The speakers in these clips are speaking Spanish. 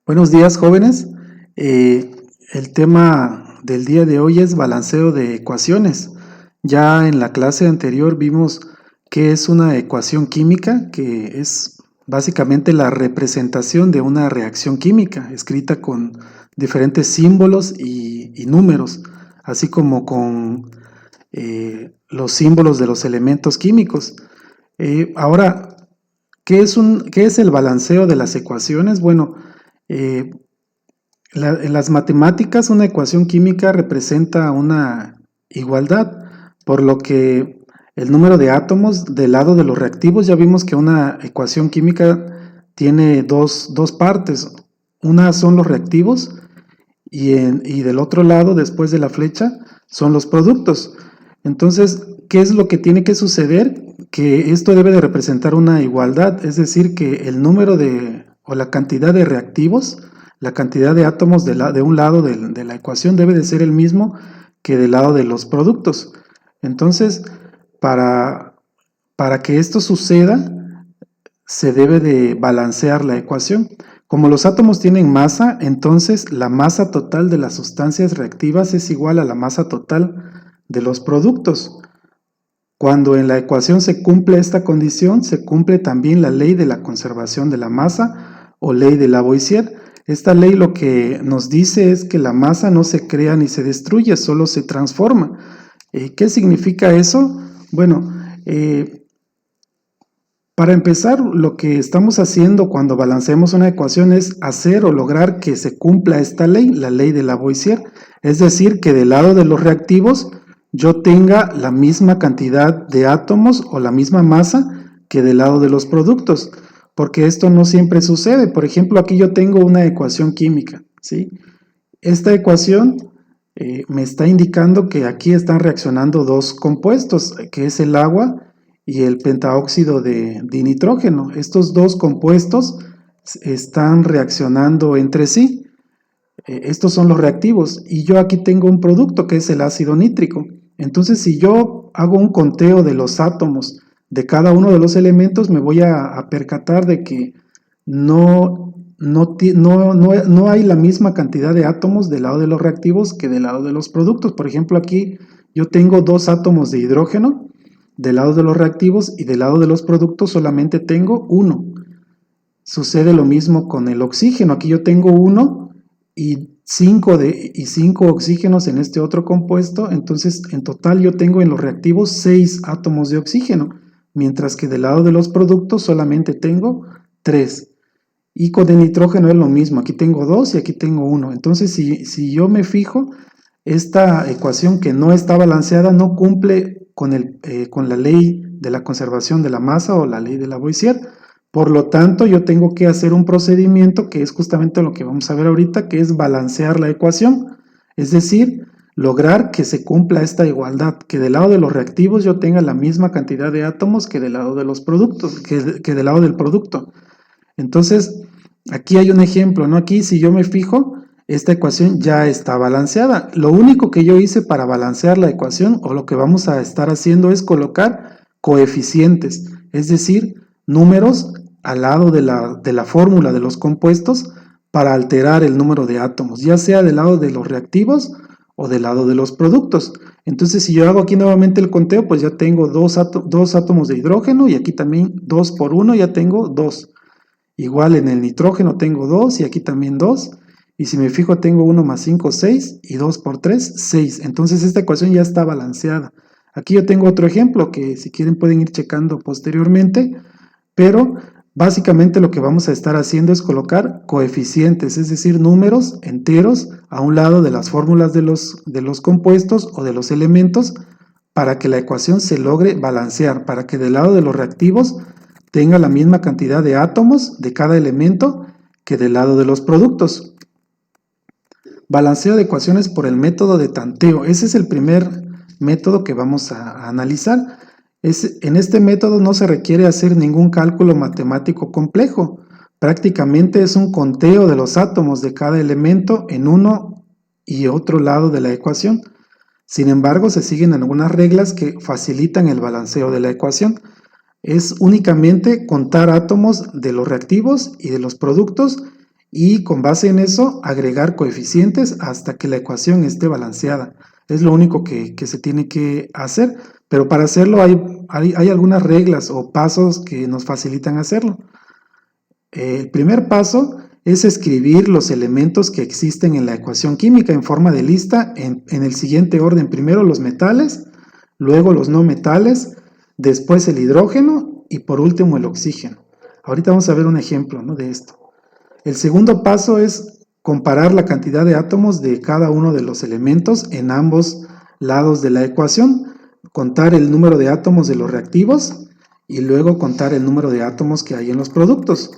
Buenos días, jóvenes. El tema del día de hoy es balanceo de ecuaciones. Ya en la clase anterior vimos qué es una ecuación química, que es básicamente la representación de una reacción química, escrita con diferentes símbolos y números, así como con los símbolos de los elementos químicos. Ahora, ¿qué es el balanceo de las ecuaciones? Bueno, eh, en las matemáticas una ecuación química representa una igualdad, por lo que el número de átomos del lado de los reactivos, ya vimos que una ecuación química tiene dos partes. Una son los reactivos y del otro lado, después de la flecha, son los productos. Entonces, ¿qué es lo que tiene que suceder? Que esto debe de representar una igualdad, es decir, que el número o la cantidad de reactivos, la cantidad de átomos de un lado de la ecuación debe de ser el mismo que del lado de los productos. Entonces, para, para que esto suceda, se debe de balancear la ecuación. Como los átomos tienen masa, entonces la masa total de las sustancias reactivas es igual a la masa total de los productos. Cuando en la ecuación se cumple esta condición, se cumple también la ley de la conservación de la masa o ley de Lavoisier. Esta ley lo que nos dice es que la masa no se crea ni se destruye, solo se transforma. ¿Qué significa eso? Bueno, para empezar, lo que estamos haciendo cuando balanceamos una ecuación es hacer o lograr que se cumpla esta ley, la ley de Lavoisier. Es decir, que del lado de los reactivos yo tenga la misma cantidad de átomos o la misma masa que del lado de los productos, porque esto no siempre sucede. Por ejemplo, aquí yo tengo una ecuación química, ¿sí? Esta ecuación me está indicando que aquí están reaccionando dos compuestos, que es el agua y el pentaóxido de dinitrógeno. Estos dos compuestos están reaccionando entre sí. Estos son los reactivos y yo aquí tengo un producto que es el ácido nítrico. Entonces, si yo hago un conteo de los átomos de cada uno de los elementos, me voy a percatar de que no hay la misma cantidad de átomos del lado de los reactivos que del lado de los productos. Por ejemplo, aquí yo tengo dos átomos de hidrógeno del lado de los reactivos y del lado de los productos solamente tengo uno. Sucede lo mismo con el oxígeno. Aquí yo tengo uno y cinco oxígenos en este otro compuesto. Entonces, en total yo tengo en los reactivos 6 átomos de oxígeno, mientras que del lado de los productos solamente tengo 3. Y con el nitrógeno es lo mismo. Aquí tengo 2 y aquí tengo 1. Entonces, si yo me fijo, esta ecuación que no está balanceada no cumple con la ley de la conservación de la masa o la ley de Lavoisier. Por lo tanto, yo tengo que hacer un procedimiento que es justamente lo que vamos a ver ahorita, que es balancear la ecuación. Es decir, lograr que se cumpla esta igualdad, que del lado de los reactivos yo tenga la misma cantidad de átomos que del lado de los productos, que del lado del producto. Entonces, aquí hay un ejemplo, ¿no? Aquí, si yo me fijo, esta ecuación ya está balanceada. Lo único que yo hice para balancear la ecuación, o lo que vamos a estar haciendo, es colocar coeficientes, es decir, números al lado de la fórmula de los compuestos para alterar el número de átomos, ya sea del lado de los reactivos o del lado de los productos. Entonces, si yo hago aquí nuevamente el conteo, pues ya tengo dos átomos de hidrógeno y aquí también 2 por 1, ya tengo 2. Igual en el nitrógeno tengo 2 y aquí también 2. Y si me fijo tengo 1 más 5, 6 y 2 por 3, 6. Entonces esta ecuación ya está balanceada. Aquí yo tengo otro ejemplo que si quieren pueden ir checando posteriormente, pero básicamente lo que vamos a estar haciendo es colocar coeficientes, es decir, números enteros a un lado de las fórmulas de los compuestos o de los elementos para que la ecuación se logre balancear, para que del lado de los reactivos tenga la misma cantidad de átomos de cada elemento que del lado de los productos. Balanceo de ecuaciones por el método de tanteo. Ese es el primer método que vamos a analizar. En este método no se requiere hacer ningún cálculo matemático complejo. Prácticamente es un conteo de los átomos de cada elemento en uno y otro lado de la ecuación. Sin embargo, se siguen algunas reglas que facilitan el balanceo de la ecuación. Es únicamente contar átomos de los reactivos y de los productos y con base en eso agregar coeficientes hasta que la ecuación esté balanceada. Es lo único que se tiene que hacer, pero para hacerlo hay algunas reglas o pasos que nos facilitan hacerlo. El primer paso es escribir los elementos que existen en la ecuación química en forma de lista en el siguiente orden. Primero los metales, luego los no metales, después el hidrógeno y por último el oxígeno. Ahorita vamos a ver un ejemplo, ¿no?, de esto. El segundo paso es comparar la cantidad de átomos de cada uno de los elementos en ambos lados de la ecuación, contar el número de átomos de los reactivos y luego contar el número de átomos que hay en los productos.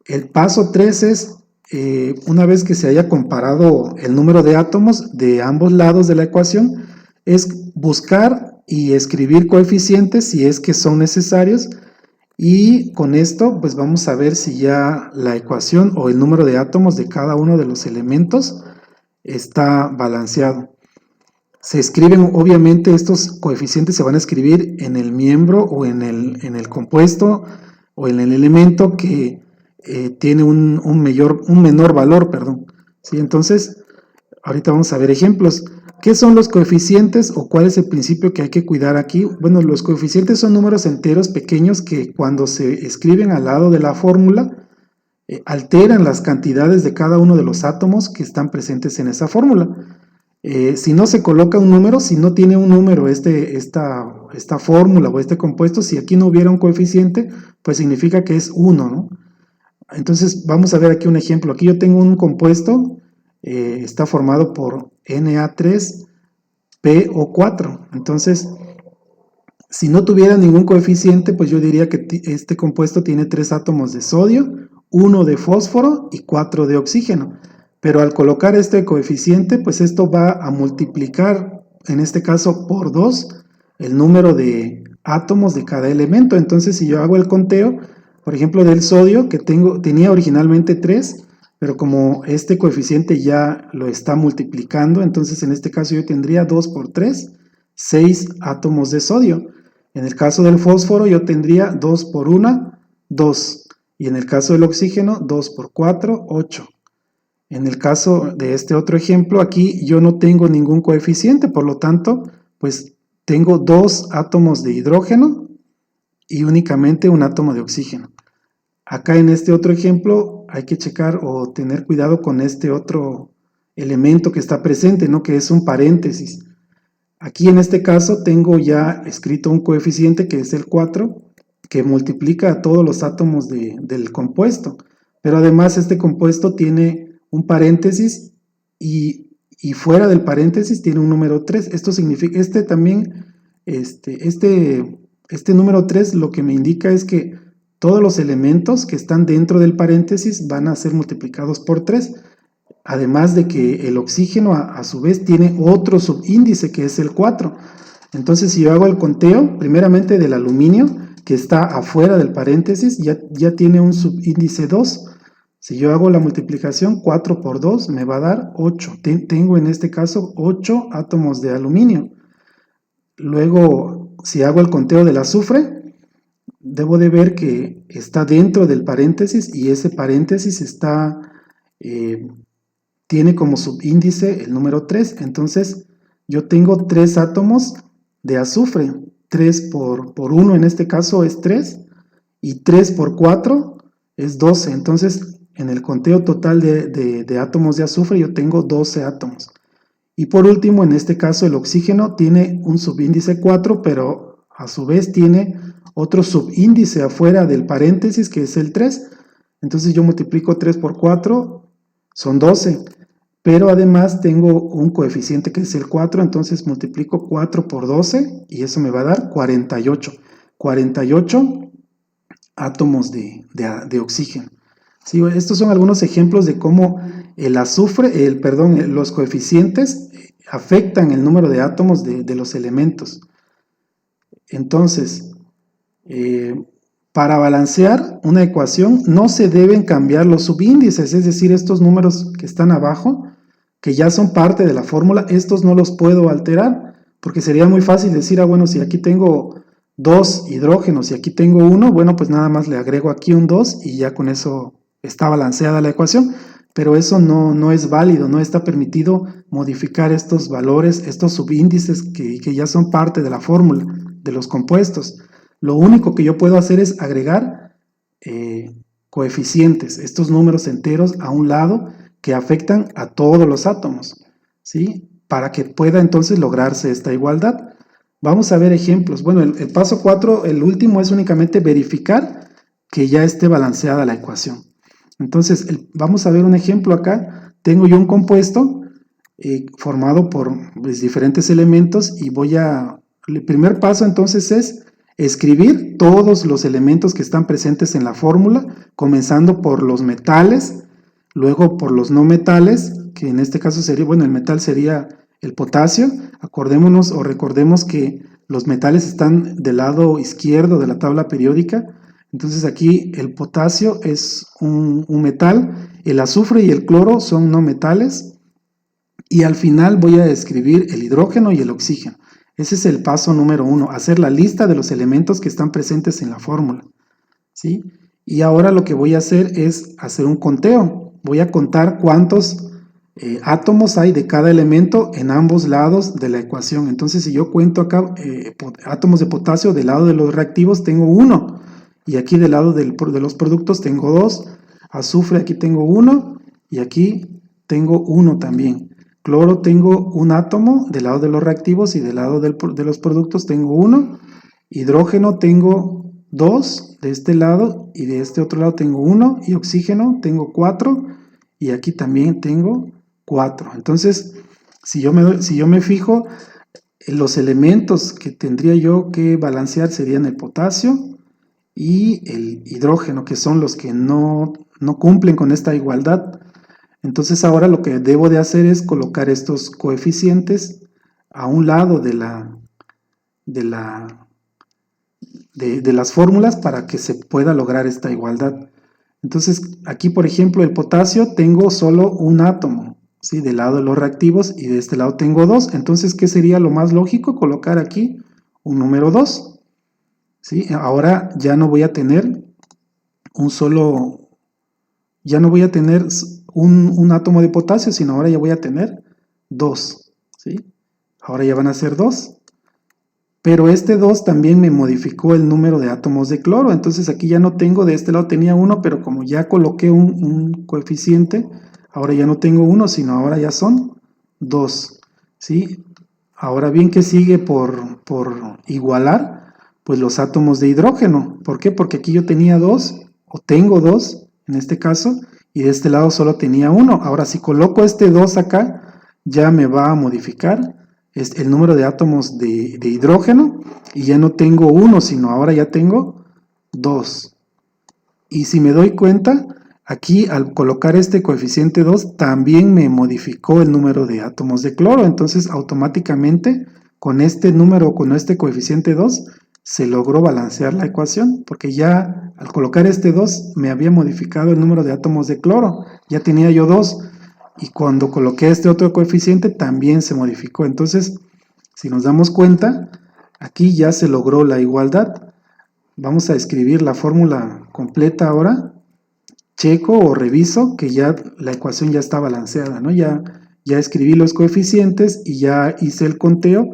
El paso 3 es, una vez que se haya comparado el número de átomos de ambos lados de la ecuación, es buscar y escribir coeficientes si es que son necesarios, y con esto pues vamos a ver si ya la ecuación o el número de átomos de cada uno de los elementos está balanceado. Se escriben, obviamente estos coeficientes se van a escribir en el miembro o en el compuesto o en el elemento que tiene un menor valor, perdón. ¿Sí? Entonces, ahorita vamos a ver ejemplos. ¿Qué son los coeficientes o cuál es el principio que hay que cuidar aquí? Bueno, los coeficientes son números enteros pequeños que cuando se escriben al lado de la fórmula alteran las cantidades de cada uno de los átomos que están presentes en esa fórmula. Si no se coloca un número, si no tiene un número esta fórmula o este compuesto, si aquí no hubiera un coeficiente, pues significa que es 1, ¿no? Entonces vamos a ver aquí un ejemplo. Aquí yo tengo un compuesto, está formado por Na3PO4. Entonces, si no tuviera ningún coeficiente, pues yo diría que este compuesto tiene 3 átomos de sodio, 1 de fósforo y 4 de oxígeno. Pero al colocar este coeficiente, pues esto va a multiplicar, en este caso por 2, el número de átomos de cada elemento. Entonces, si yo hago el conteo, por ejemplo, del sodio, que tenía originalmente 3, pero como este coeficiente ya lo está multiplicando, entonces en este caso yo tendría 2 por 3, 6 átomos de sodio. En el caso del fósforo yo tendría 2 por 1, 2. Y en el caso del oxígeno, 2 por 4, 8. En el caso de este otro ejemplo, aquí yo no tengo ningún coeficiente, por lo tanto, pues tengo 2 átomos de hidrógeno y únicamente un átomo de oxígeno. Acá en este otro ejemplo hay que checar o tener cuidado con este otro elemento que está presente, ¿no?, que es un paréntesis. Aquí en este caso tengo ya escrito un coeficiente que es el 4, que multiplica a todos los átomos del compuesto, pero además este compuesto tiene un paréntesis y fuera del paréntesis tiene un número 3. Esto significa, este número 3 lo que me indica es que todos los elementos que están dentro del paréntesis van a ser multiplicados por 3, además de que el oxígeno a su vez tiene otro subíndice que es el 4. Entonces, si yo hago el conteo, primeramente del aluminio, que está afuera del paréntesis, ya tiene un subíndice 2. Si yo hago la multiplicación, 4 por 2 me va a dar 8. Tengo en este caso 8 átomos de aluminio. Luego, si hago el conteo del azufre, debo de ver que está dentro del paréntesis y ese paréntesis tiene como subíndice el número 3. Entonces, yo tengo 3 átomos de azufre. 3 por 1 en este caso es 3 y 3 por 4 es 12. Entonces, en el conteo total de átomos de azufre yo tengo 12 átomos. Y por último, en este caso el oxígeno tiene un subíndice 4, pero a su vez tiene otro subíndice afuera del paréntesis que es el 3. Entonces yo multiplico 3 por 4, son 12. Pero además tengo un coeficiente que es el 4, entonces multiplico 4 por 12 y eso me va a dar 48. 48 átomos de oxígeno. Sí, estos son algunos ejemplos de cómo el azufre, los coeficientes afectan el número de átomos de los elementos. Entonces, para balancear una ecuación no se deben cambiar los subíndices, es decir, estos números que están abajo, que ya son parte de la fórmula, estos no los puedo alterar, porque sería muy fácil decir, bueno, si aquí tengo 2 hidrógenos y aquí tengo 1, bueno, pues nada más le agrego aquí un 2 y ya con eso está balanceada la ecuación, pero eso no es válido, no está permitido modificar estos valores, estos subíndices que ya son parte de la fórmula de los compuestos. Lo único que yo puedo hacer es agregar coeficientes, estos números enteros a un lado que afectan a todos los átomos, ¿sí? Para que pueda entonces lograrse esta igualdad. Vamos a ver ejemplos. Bueno, el paso 4, el último, es únicamente verificar que ya esté balanceada la ecuación. Entonces, vamos a ver un ejemplo acá. Tengo yo un compuesto formado por diferentes elementos y el primer paso entonces es escribir todos los elementos que están presentes en la fórmula, comenzando por los metales, luego por los no metales, que en este caso sería, bueno, el metal sería el potasio. Acordémonos o recordemos que los metales están del lado izquierdo de la tabla periódica. Entonces aquí el potasio es un metal, el azufre y el cloro son no metales, y al final voy a escribir el hidrógeno y el oxígeno. Ese es el paso número 1, hacer la lista de los elementos que están presentes en la fórmula, ¿sí? Y ahora lo que voy a hacer es hacer un conteo. Voy a contar cuántos átomos hay de cada elemento en ambos lados de la ecuación. Entonces, si yo cuento acá átomos de potasio del lado de los reactivos, tengo 1. Y aquí del lado de los productos tengo 2. Azufre aquí tengo 1. Y aquí tengo 1 también. Cloro tengo un átomo del lado de los reactivos y del lado de los productos tengo 1. Hidrógeno tengo 2 de este lado y de este otro lado tengo 1. Y oxígeno tengo 4. Y aquí también tengo 4. Entonces, si yo me fijo, los elementos que tendría yo que balancear serían el potasio y el hidrógeno, que son los que no cumplen con esta igualdad. Entonces ahora lo que debo de hacer es colocar estos coeficientes a un lado de las fórmulas para que se pueda lograr esta igualdad. Entonces aquí, por ejemplo, el potasio tengo solo un átomo, ¿sí? Del lado de los reactivos, y de este lado tengo 2. Entonces, ¿qué sería lo más lógico? Colocar aquí un número 2. ¿Sí? Ahora ya no voy a tener ya no voy a tener un átomo de potasio, sino ahora ya voy a tener 2. ¿Sí? Ahora ya van a ser 2. Pero este 2 también me modificó el número de átomos de cloro. Entonces aquí ya no tengo, de este lado tenía 1, pero como ya coloqué un coeficiente, ahora ya no tengo 1, sino ahora ya son 2. ¿Sí? Ahora bien, ¿qué sigue por igualar? Pues los átomos de hidrógeno. ¿Por qué? Porque aquí yo tenía 2, o tengo 2 en este caso, y de este lado solo tenía 1. Ahora si coloco este 2 acá, ya me va a modificar el número de átomos de hidrógeno, y ya no tengo 1, sino ahora ya tengo 2. Y si me doy cuenta, aquí al colocar este coeficiente 2, también me modificó el número de átomos de cloro. Entonces automáticamente con este número, con este coeficiente 2, se logró balancear la ecuación, porque ya al colocar este 2 me había modificado el número de átomos de cloro. Ya tenía yo 2. Y cuando coloqué este otro coeficiente también se modificó. Entonces, si nos damos cuenta, aquí ya se logró la igualdad. Vamos a escribir la fórmula completa ahora. Checo o reviso que ya la ecuación ya está balanceada, ¿no? Ya escribí los coeficientes y ya hice el conteo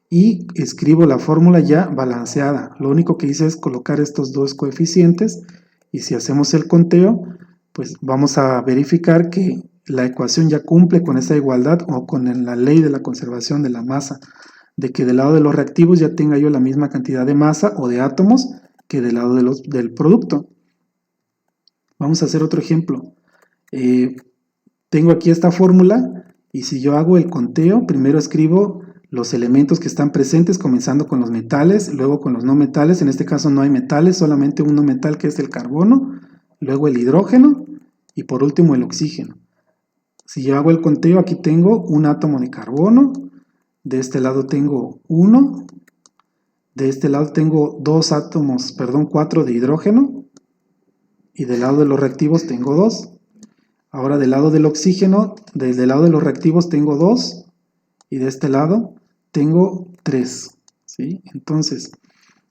y escribo la fórmula ya balanceada. Lo único que hice es colocar estos dos coeficientes, y si hacemos el conteo, pues vamos a verificar que la ecuación ya cumple con esa igualdad, o con la ley de la conservación de la masa, de que del lado de los reactivos ya tenga yo la misma cantidad de masa o de átomos que del lado del producto. Vamos a hacer otro ejemplo. Tengo aquí esta fórmula, y si yo hago el conteo, primero escribo los elementos que están presentes, comenzando con los metales, luego con los no metales. En este caso no hay metales, solamente un no metal, que es el carbono, luego el hidrógeno y por último el oxígeno. Si yo hago el conteo, aquí tengo un átomo de carbono, de este lado tengo 1, de este lado tengo 4 de hidrógeno, y del lado de los reactivos tengo 2. Ahora del lado del oxígeno, desde el lado de los reactivos tengo 2, y de este lado tengo 3. ¿Sí? Entonces,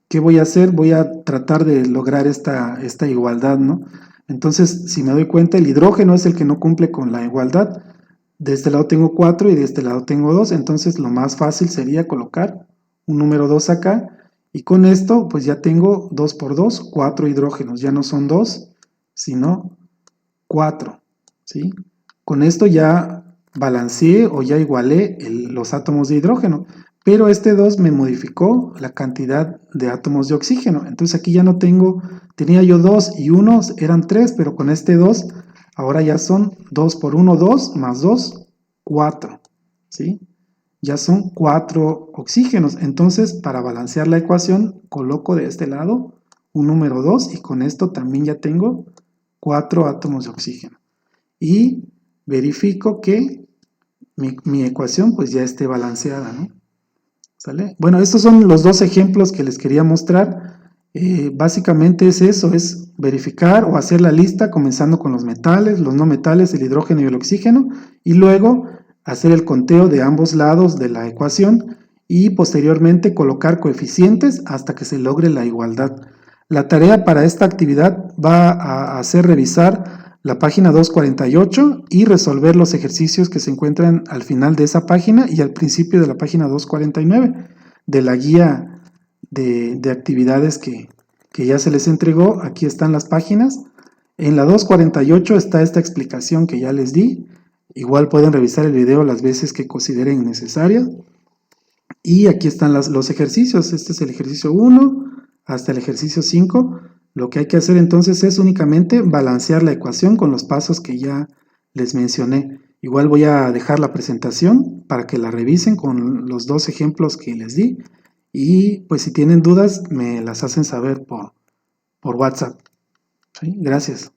¿qué voy a hacer? Voy a tratar de lograr esta igualdad, ¿no? Entonces, si me doy cuenta, el hidrógeno es el que no cumple con la igualdad. De este lado tengo 4 y de este lado tengo 2, entonces lo más fácil sería colocar un número 2 acá, y con esto pues ya tengo 2 por 2, 4 hidrógenos, ya no son 2, sino 4, ¿sí? Con esto ya balanceé o ya igualé los átomos de hidrógeno, pero este 2 me modificó la cantidad de átomos de oxígeno, entonces aquí ya no tengo, tenía yo 2 y 1 eran 3, pero con este 2 ahora ya son 2 por 1, 2, más 2, 4, ¿sí? Ya son 4 oxígenos. Entonces, para balancear la ecuación, coloco de este lado un número 2 y con esto también ya tengo 4 átomos de oxígeno. Y verifico que mi ecuación pues ya esté balanceada, ¿no? ¿Sale? Bueno, estos son los dos ejemplos que les quería mostrar. Básicamente es eso, es verificar o hacer la lista comenzando con los metales, los no metales, el hidrógeno y el oxígeno, y luego hacer el conteo de ambos lados de la ecuación y posteriormente colocar coeficientes hasta que se logre la igualdad. La tarea para esta actividad va a hacer revisar la página 248 y resolver los ejercicios que se encuentran al final de esa página y al principio de la página 249 de la guía de actividades que ya se les entregó. Aquí están las páginas. En la 248 está esta explicación que ya les di. Igual pueden revisar el video las veces que consideren necesarias. Y aquí están los ejercicios. Este es el ejercicio 1 hasta el ejercicio 5. Lo que hay que hacer entonces es únicamente balancear la ecuación con los pasos que ya les mencioné. Igual voy a dejar la presentación para que la revisen con los dos ejemplos que les di. Y pues si tienen dudas me las hacen saber por WhatsApp. ¿Sí? Gracias.